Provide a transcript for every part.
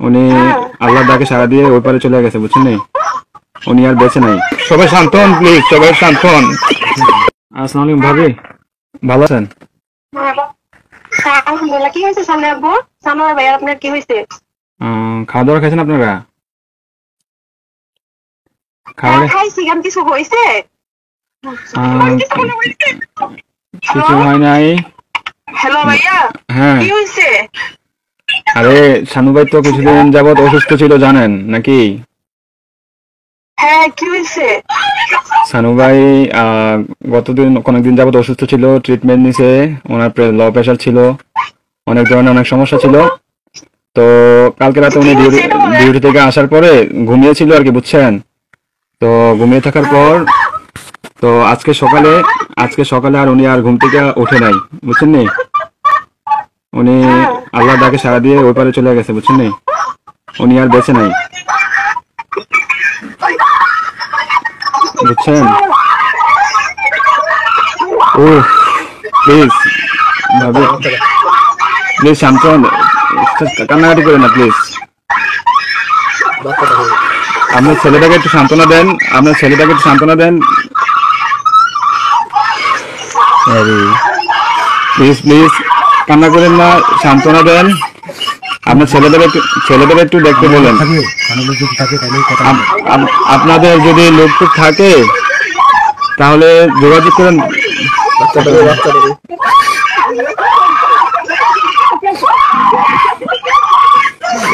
উনি আল্লাহর ডাকে সাড়া দিয়ে ওই পারে চলে গেছে, বুঝছেন নি? উনি আর বেঁচে নাই। সবাই শান্ত হন প্লিজ, সবাই শান্ত হন। আসসালামু আলাইকুম ভাবি, ভালো আছেন? আলহামদুলিল্লাহ। কি হয়েছে সামনে আব্বু? সানোয়ার ভাই আপনার কি হয়েছে? খাওয়া দাওয়া খাইছেন আপনারা? খাওয়া খাইছি, গান কিছু হয়েছে? কিছু হয় নাই। হ্যালো ভাইয়া, হ্যাঁ, কি হয়েছে? আরে শানু ভাই তো কিছুদিন যাবত অসুস্থ ছিল জানেন নাকি? হ্যাঁ, কি হয়েছে? শানু ভাই অনেকদিন যাবত অসুস্থ ছিল, ট্রিটমেন্ট নিছে। ওনার লো প্রেশার ছিল, অনেক ধরনের অনেক সমস্যা ছিল। তো কালকে রাতে উনি ডিউটি থেকে আসার পরে ঘুমিয়েছিল আর কি, বুঝছেন? তো ঘুমিয়ে থাকার পর তো আজকে সকালে আর উনি আর ঘুম থেকে ওঠে নাই, বুঝছেন নি? উনি আল্লাহর ডাকে সাড়া দিয়ে ওই পারে চলে গেছে, বুঝছেন নি? উনি আর বেঁচে নাই, বুঝছেন? ও প্লিজ ভাবি, প্লিজ শান্ত হন, কান্নাকাটি করেন না প্লিজ। আপনার ছেলেটাকে একটু সান্ত্বনা দেন। প্লিজ কান্না করেন না, সান্ত্বনা দেন। আপনার ছেলেদের একটু দেখতে বলেন। আপনাদের যদি লোকটুক থাকে তাহলে যোগাযোগ করেন।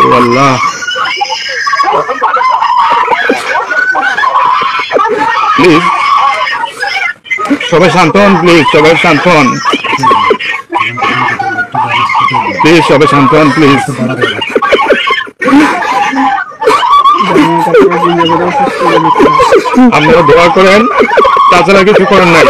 ও আল্লাহ, প্লিজ সবাই শান্ত হন, প্লিজ সবাই শান্ত হন, প্লিজ। আপনারা দোয়া করেন, তাছাড়া কিছু করেন না।